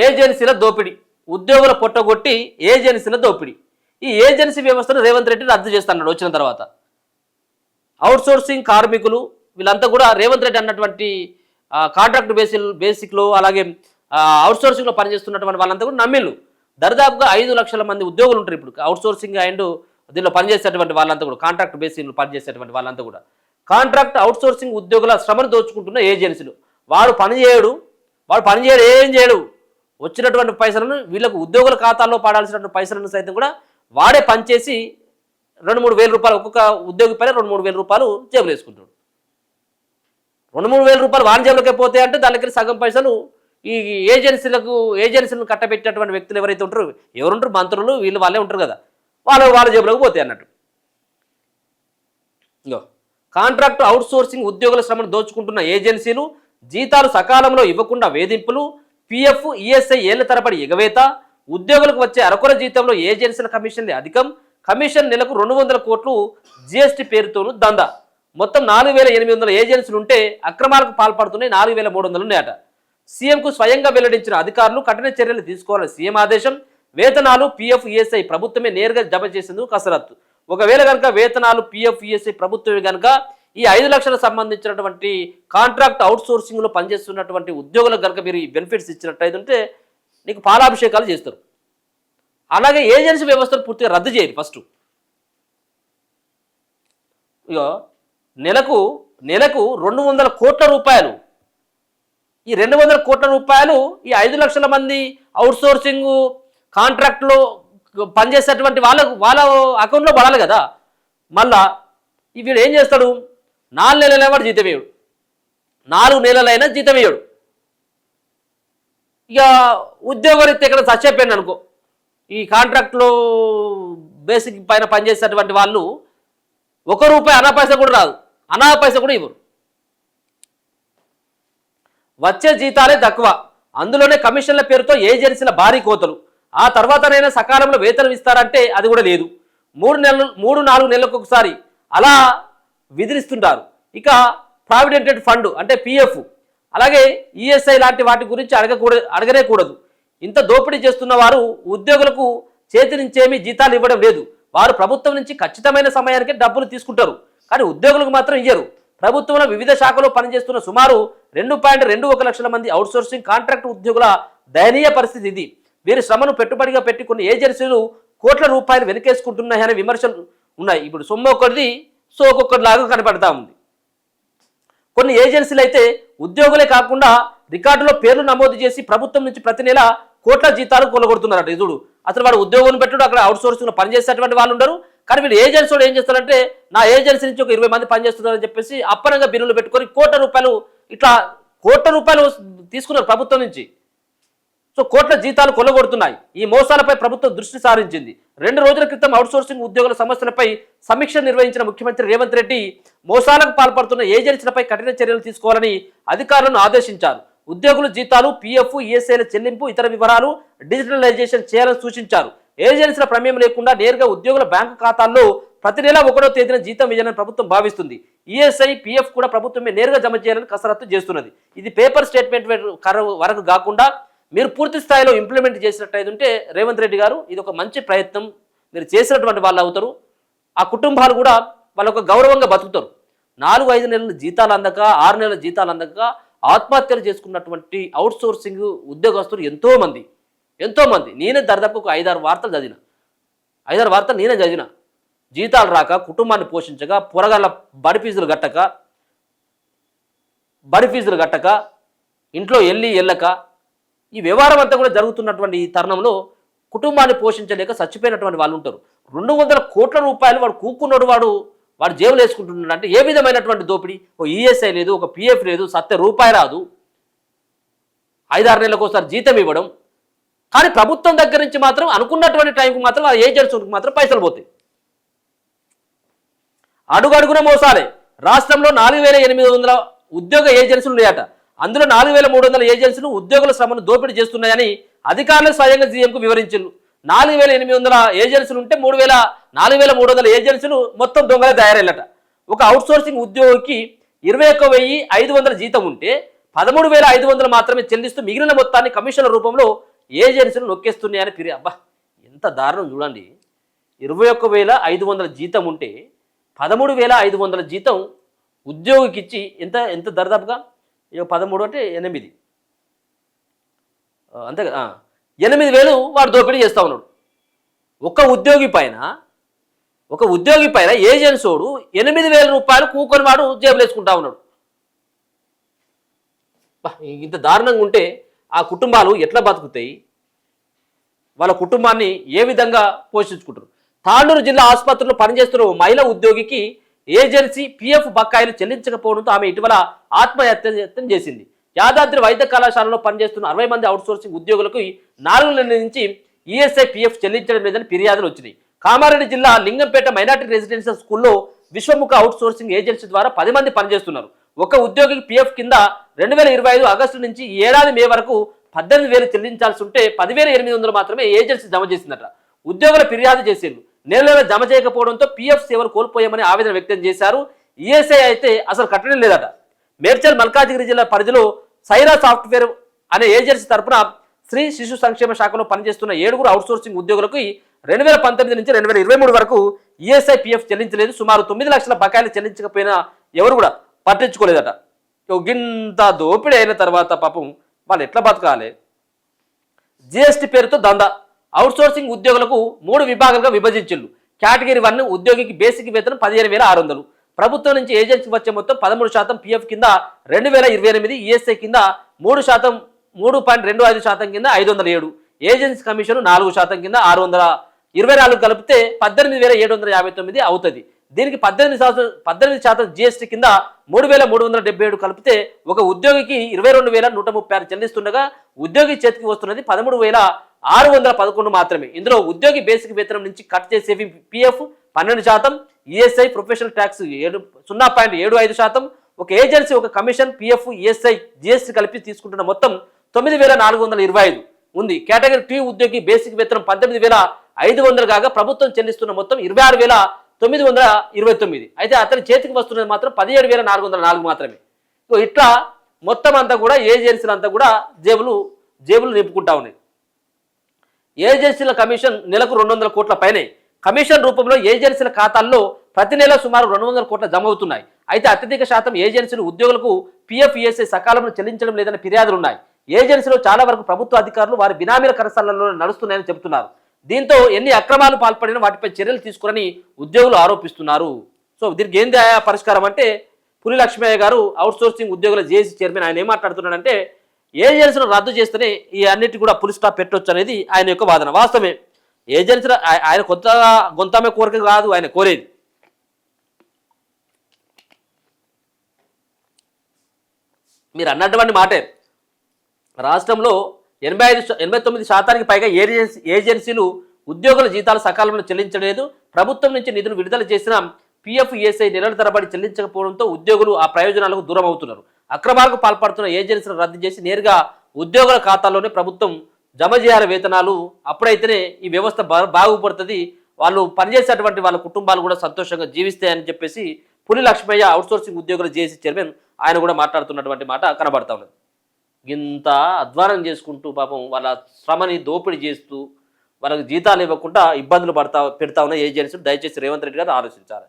ఏజెన్సీల దోపిడీ, ఉద్యోగుల పొట్టగొట్టి ఏజెన్సీల దోపిడీ. ఈ ఏజెన్సీ వ్యవస్థను రేవంత్ రెడ్డి రద్దు చేస్తున్నాడు వచ్చిన తర్వాత. అవుట్సోర్సింగ్ కార్మికులు వీళ్ళంతా కూడా రేవంత్ రెడ్డి అన్నటువంటి కాంట్రాక్ట్ బేసిక్లో అలాగే అవుట్సోర్సింగ్లో పనిచేస్తున్నటువంటి వాళ్ళంతా కూడా నమ్మిళ్ళు. దరిదాపుగా 5 లక్షల మంది ఉద్యోగులు ఉంటారు ఇప్పుడు అవుట్సోర్సింగ్ అండ్ దీనిలో పనిచేసేటువంటి వాళ్ళంతా కూడా, కాంట్రాక్ట్ బేసిక్లో పనిచేసేటువంటి వాళ్ళంతా కూడా కాంట్రాక్ట్ అవుట్సోర్సింగ్ ఉద్యోగుల శ్రమను దోచుకుంటున్న ఏజెన్సీలు. వాడు పనిచేయడు ఏం చేయడు. వచ్చినటువంటి పైసలను వీళ్ళకు ఉద్యోగుల ఖాతాల్లో పడాల్సినటువంటి పైసలను సైతం కూడా వాడే పనిచేసి 2-3 వేల రూపాయలు ఒక్కొక్క ఉద్యోగి పైన 2-3 వేల రూపాయలు జేబులు వేసుకుంటాడు. 2-3 వేల రూపాయలు వాని జేబులకే పోతే అంటే దానికి సగం పైసలు ఈ ఏజెన్సీలను కట్టబెట్టినటువంటి వ్యక్తులు ఎవరైతే ఉంటారో, ఎవరుంటారు మంత్రులు వీళ్ళు వాళ్ళే ఉంటారు కదా, వాళ్ళ జేబులకు పోతాయి అన్నట్టు. ఇంకో కాంట్రాక్ట్ అవుట్సోర్సింగ్ ఉద్యోగుల శ్రమను దోచుకుంటున్న ఏజెన్సీలు, జీతాలు సకాలంలో ఇవ్వకుండా వేధింపులు, పిఎఫ్ ఈఎస్ఐ ఏళ్ల తరబడి ఎగవేత, ఉద్యోగులకు వచ్చే అరకొర జీతంలో ఏజెన్సీల కమిషన్లు అధికం, కమిషన్ నెలకు 200 కోట్లు జీఎస్టీ పేరుతోనూ దందా. మొత్తం 4800 ఏజెన్సీలు ఉంటే అక్రమాలకు పాల్పడుతున్నాయి 4300 ఉన్నాయట. సీఎంకు స్వయంగా వెల్లడించిన అధికారులు కఠిన చర్యలు తీసుకోవాలని సీఎం ఆదేశం. వేతనాలు పిఎఫ్ ఈఎస్ఐ ప్రభుత్వమే నేరుగా జమ చేసేందుకు కసరత్తు. ఒకవేళ కనుక వేతనాలు పిఎఫ్ ఈఎస్ఐ ప్రభుత్వమే కనుక ఈ 5 లక్షలకు సంబంధించినటువంటి కాంట్రాక్ట్ అవుట్సోర్సింగ్లో పనిచేస్తున్నటువంటి ఉద్యోగులకు కనుక మీరు ఈ బెనిఫిట్స్ ఇచ్చినట్టయితే నీకు పాలాభిషేకాలు చేస్తారు. అలాగే ఏజెన్సీ వ్యవస్థను పూర్తిగా రద్దు చేయాలి ఫస్ట్. ఇగో నెలకు 200 కోట్ల రూపాయలు, ఈ 200 కోట్ల రూపాయలు ఈ 5 లక్షల మంది అవుట్సోర్సింగ్ కాంట్రాక్ట్లో పనిచేసేటువంటి వాళ్ళ అకౌంట్లో పడాలి కదా. మళ్ళా వీడు ఏం చేస్తాడు, 4 నెలలైనా వాడు జీతం వేయడు, 4 నెలలైనా జీతం వేయడు. ఇక ఉద్యోగరీత్యా ఇక్కడ చచ్చిపోయింది అనుకో, ఈ కాంట్రాక్ట్లో బేసిక్ పైన పనిచేసేటువంటి వాళ్ళు 1 రూపాయి అనా పైసా కూడా రాదు, అనా పైసా కూడా ఇవ్వరు. వచ్చే జీతాలే తక్కువ, అందులోనే కమిషన్ల పేరుతో ఏజెన్సీల భారీ కోతలు. ఆ తర్వాతనైనా సకాలంలో వేతనం ఇస్తారంటే అది కూడా లేదు. 3-4 నెలలకు ఒకసారి అలా విధిస్తుంటారు. ఇక ప్రావిడెంట్ ఫండ్ అంటే పిఎఫ్ అలాగే ఈఎస్ఐ లాంటి వాటి గురించి అడగనే కూడదు. ఇంత దోపిడీ చేస్తున్న వారు ఉద్యోగులకు చేతి నుంచేమీ జీతాలు ఇవ్వడం లేదు. వారు ప్రభుత్వం నుంచి ఖచ్చితమైన సమయానికి డబ్బులు తీసుకుంటారు, కానీ ఉద్యోగులకు మాత్రం ఇయ్యరు. ప్రభుత్వంలో వివిధ శాఖలో పనిచేస్తున్న సుమారు 2.21 లక్షల మంది అవుట్సోర్సింగ్ కాంట్రాక్ట్ ఉద్యోగుల దయనీయ పరిస్థితి ఇది. వీరి శ్రమను పెట్టుబడిగా పెట్టి కొన్ని ఏజెన్సీలు కోట్ల రూపాయలు వెనకేసుకుంటున్నాయనే విమర్శలు ఉన్నాయి. ఇప్పుడు సొమ్ము ఒక్కటిది సోకొక్కటిలాగా కనపడతా ఉంది. కొన్ని ఏజెన్సీలు అయితే ఉద్యోగులే కాకుండా రికార్డులో పేర్లు నమోదు చేసి ప్రభుత్వం నుంచి ప్రతి నెల కోట్ల జీతాలు కొలగొడుతున్నారట. ఇదుడు అసలు వాడు ఉద్యోగం పెట్టాడు, అక్కడ అవుట్సోర్సింగ్లో పనిచేసేటువంటి వాళ్ళు ఉండరు. కానీ వీళ్ళు ఏజెన్సీ ఏం చేస్తారంటే నా ఏజెన్సీ నుంచి ఒక 20 మంది పనిచేస్తున్నారని చెప్పేసి అప్పనంగా బిల్లులు పెట్టుకొని కోట్ల రూపాయలు తీసుకున్నారు ప్రభుత్వం నుంచి. సో కోట్ల జీతాలు కొల్లగొడుతున్నాయి. ఈ మోసాలపై ప్రభుత్వం దృష్టి సారించింది. 2 రోజుల క్రితం అవుట్సోర్సింగ్ ఉద్యోగుల సమస్యలపై సమీక్ష నిర్వహించిన ముఖ్యమంత్రి రేవంత్ రెడ్డి మోసాలకు పాల్పడుతున్న ఏజెన్సీలపై కఠిన చర్యలు తీసుకోవాలని అధికారులను ఆదేశించారు. ఉద్యోగుల జీతాలు, పిఎఫ్, ఈఎస్ఐల చెల్లింపు, ఇతర వివరాలు డిజిటలైజేషన్ చేయాలని సూచించారు. ఏజెన్సీల ప్రమేయం లేకుండా నేరుగా ఉద్యోగుల బ్యాంకు ఖాతాల్లో ప్రతి నెల 1వ తేదీన జీతం వేయాలని ప్రభుత్వం భావిస్తుంది. ఈఎస్ఐ, పిఎఫ్ కూడా ప్రభుత్వమే నేరుగా జమ చేయాలని కసరత్తు చేస్తున్నది. ఇది పేపర్ స్టేట్మెంట్ వరకు కాకుండా మీరు పూర్తి స్థాయిలో ఇంప్లిమెంట్ చేసినట్టయితే రేవంత్ రెడ్డి గారు ఇది ఒక మంచి ప్రయత్నం మీరు చేసినటువంటి వాళ్ళు అవుతారు. ఆ కుటుంబాలు కూడా వాళ్ళొక గౌరవంగా బతుకుతారు. 4-5 నెలల జీతాలు అందక 6 నెలల జీతాలు అందక ఆత్మహత్యలు చేసుకున్నటువంటి అవుట్సోర్సింగ్ ఉద్యోగస్తులు ఎంతోమంది నేనే దాదాపు ఒక 5-6 వార్తలు చదివిన. 5-6 వార్తలు నేనే చదివిన. జీతాలు రాక, కుటుంబాన్ని పోషించగా, పొరగాళ్ళ బడి ఫీజులు గట్టక, ఇంట్లో వెళ్ళక ఈ వ్యవహారం అంతా కూడా జరుగుతున్నటువంటి ఈ తరుణంలో కుటుంబాన్ని పోషించలేక చచ్చిపోయినటువంటి వాళ్ళు ఉంటారు. 200 కోట్ల రూపాయలు వాడు కూక్కున్నాడు, వాడు జేబులు వేసుకుంటున్నాడు. అంటే ఏ విధమైనటువంటి దోపిడీ? ఒక ఈఎస్ఐ లేదు, ఒక పిఎఫ్ లేదు, సత్య రూపాయి రాదు, 5-6 నెలలకు ఒకసారి జీతం ఇవ్వడం. కానీ ప్రభుత్వం దగ్గర నుంచి మాత్రం అనుకున్నటువంటి టైంకి మాత్రం ఆ ఏజెన్సీకి మాత్రం పైసలు పోతాయి. అడుగడుగున మోసాలే. రాష్ట్రంలో 4800 ఉద్యోగ ఏజెన్సీలు ఉన్నాయట. అందులో 4300 ఏజెన్సీలు ఉద్యోగుల శ్రమను దోపిడీ చేస్తున్నాయని అధికారులు స్వయంగా సీఎంకు వివరించారు. 4800 ఏజెన్సీలు ఉంటే 4300 ఏజెన్సీలు మొత్తం దొంగలే తయారయ్యారట. ఒక అవుట్సోర్సింగ్ ఉద్యోగికి 21,500 జీతం ఉంటే 13,500 మాత్రమే చెల్లిస్తూ మిగిలిన మొత్తాన్ని కమిషన్ల రూపంలో ఏజెన్సీలు నొక్కేస్తున్నాయని ఫిర్యాదు. అబ్బా, ఎంత దారుణం చూడండి. 21,500 జీతం ఉంటే 13,500 జీతం ఉద్యోగికి ఇచ్చి ఎంత ఎంత దరిదాపుగా 13 అంటే 8 అంతే కదా, 8,000 వాడు దోపిడీ చేస్తూ ఉన్నాడు. ఒక ఉద్యోగి పైన ఏజెన్సోడు 8,000 రూపాయలు కూకొని వాడు జేబులు వేసుకుంటా ఉన్నాడు. ఇంత దారుణంగా ఉంటే ఆ కుటుంబాలు ఎట్లా బతుకుతాయి, వాళ్ళ కుటుంబాన్ని ఏ విధంగా పోషించుకుంటారు? తాండూరు జిల్లా ఆసుపత్రిలో పనిచేస్తున్న మహిళా ఉద్యోగికి ఏజెన్సీ పిఎఫ్ బకాయిలు చెల్లించకపోవడంతో ఆమె ఇటీవల ఆత్మహత్య చేసింది. యాదాద్రి వైద్య కళాశాలలో పనిచేస్తున్న 60 మంది అవుట్సోర్సింగ్ ఉద్యోగులకు 4 నెలల నుంచి ఈఎస్ఐ పిఎఫ్ చెల్లించడం లేదని ఫిర్యాదులు వచ్చినాయి. కామారెడ్డి జిల్లా లింగంపేట మైనార్టీ రెసిడెన్షియల్ స్కూల్లో విశ్వముఖ అవుట్సోర్సింగ్ ఏజెన్సీ ద్వారా 10 మంది పనిచేస్తున్నారు. ఒక ఉద్యోగికి పిఎఫ్ కింద 2025 ఆగస్టు నుంచి ఈ ఏడాది మే వరకు 18,000 చెల్లించాల్సి ఉంటే 10,800 మాత్రమే ఏజెన్సీ జమ చేసిందట. ఉద్యోగుల ఫిర్యాదు చేసేందుకు నెల జమ చేయకపోవడంతో పిఎఫ్ సేవలు కోల్పోయామని ఆవేదన వ్యక్తం చేశారు. ఈఎస్ఐ అయితే అసలు కట్టడం లేదట. మేడ్చల్ మల్కాజిగిరి జిల్లా పరిధిలో సైరా సాఫ్ట్వేర్ అనే ఏజెన్సీ తరఫున స్త్రీ శిశు సంక్షేమ శాఖలో పనిచేస్తున్న 7 అవుట్సోర్సింగ్ ఉద్యోగులకు 2019 నుంచి 2023 వరకు ఈఎస్ఐ పిఎఫ్ చెల్లించలేదు. సుమారు 9 లక్షల బకాయిలు చెల్లించకపోయినా ఎవరు కూడా పట్టించుకోలేదట. గింత దోపిడీ అయిన తర్వాత పాపం వాళ్ళు ఎట్లా బతకాలి? జిఎస్టీ పేరుతో దందా. అవుట్సోర్సింగ్ ఉద్యోగులకు 3 విభాగాలుగా విభజించిండు. కేటగిరీ 1 ఉద్యోగికి బేసిక్ వేతనం 15,600. ప్రభుత్వం నుంచి ఏజెన్సీ వచ్చే మొత్తం 13% పిఎఫ్ కింద 2028, ఈఎస్ఐ కింద 3%, 3.25% కింద 507, ఏజెన్సీ కమిషన్ 4% కింద 624 కలిపితే 18,759 అవుతుంది. దీనికి 18% జిఎస్టీ కింద 3,377 కలిపితే ఒక ఉద్యోగికి 22,136 చెల్లిస్తుండగా ఉద్యోగి చేతికి వస్తున్నది 13,611 మాత్రమే. ఇందులో ఉద్యోగి బేసిక్ వేతనం నుంచి కట్ చేసేవి పిఎఫ్ 12%, ఈఎస్ఐ, ప్రొఫెషనల్ ట్యాక్స్ 0.75%, ఒక ఏజెన్సీ ఒక కమిషన్, పిఎఫ్, ఈఎస్ఐ, జిఎస్టీ కలిపి తీసుకుంటున్న మొత్తం 9,425 ఉంది. కేటగిరీ 2 ఉద్యోగి బేసిక్ వేతనం 19,500 కాగా ప్రభుత్వం చెల్లిస్తున్న మొత్తం 26,929. అయితే అతని చేతికి వస్తున్నది మాత్రం 17,404 మాత్రమే. సో ఇట్లా మొత్తం అంతా కూడా ఏజెన్సీలు అంతా కూడా జేబులు నింపుకుంటా ఉన్నాయి. ఏజెన్సీల కమిషన్ నెలకు 200 కోట్ల పైనే. కమిషన్ రూపంలో ఏజెన్సీల ఖాతాల్లో ప్రతి నెల సుమారు 200 కోట్ల జమ అవుతున్నాయి. అయితే అత్యధిక శాతం ఏజెన్సీలు ఉద్యోగులకు పిఎఫ్, ఈఎస్ఐ సకాలంలో చెల్లించడం లేదని ఫిర్యాదులు ఉన్నాయి. ఏజెన్సీలో చాలా వరకు ప్రభుత్వ అధికారులు వారి బినామీల కరసాలలో నడుస్తున్నాయని చెబుతున్నారు. దీంతో ఎన్ని అక్రమాలు పాల్పడినా వాటిపై చర్యలు తీసుకురని ఉద్యోగులు ఆరోపిస్తున్నారు. సో దీనికి ఏంది పరిష్కారం అంటే పులి లక్ష్మయ్య గారు అవుట్సోర్సింగ్ ఉద్యోగుల జేఏసీ చైర్మన్, ఆయన ఏం మాట్లాడుతున్నాడంటే ఏజెన్సీలు రద్దు చేస్తేనే ఈ అన్నిటి కూడా పులి స్టాప్ పెట్టొచ్చు అనేది ఆయన యొక్క వాదన. వాస్తవమే, ఏజెన్సీలు ఆయన కొత్తగా గొంతమే కోరిక కాదు ఆయన కోరేది. మీరు అన్నటువంటి మాటే. రాష్ట్రంలో 89% పైగా ఏజెన్సీలు ఉద్యోగుల జీతాలు సకాలంలో చెల్లించలేదు. ప్రభుత్వం నుంచి నిధులు విడుదల చేసిన పిఎఫ్, ఈఎస్ఐ నెలల తరబడి చెల్లించకపోవడంతో ఉద్యోగులు ఆ ప్రయోజనాలకు దూరం అవుతున్నారు. అక్రమాలకు పాల్పడుతున్న ఏజెన్సీలను రద్దు చేసి నేరుగా ఉద్యోగుల ఖాతాల్లోనే ప్రభుత్వం జమ చేయాలి వేతనాలు. అప్పుడైతేనే ఈ వ్యవస్థ బాగుపడుతుంది, వాళ్ళు పనిచేసేటువంటి వాళ్ళ కుటుంబాలు కూడా సంతోషంగా జీవిస్తాయని చెప్పేసి పులి లక్ష్మయ్య అవుట్సోర్సింగ్ ఉద్యోగుల జేఏసీ చైర్మన్ ఆయన కూడా మాట్లాడుతున్నటువంటి మాట కనబడతా ఉన్నది. ఇంత అధ్వానం చేసుకుంటూ పాపం వాళ్ళ శ్రమని దోపిడీ చేస్తూ వాళ్ళకి జీతాలు ఇవ్వకుండా ఇబ్బందులు పెడతా ఉన్న ఏజెన్సీలు దయచేసి రేవంత్ రెడ్డి గారు ఆలోచించాలి.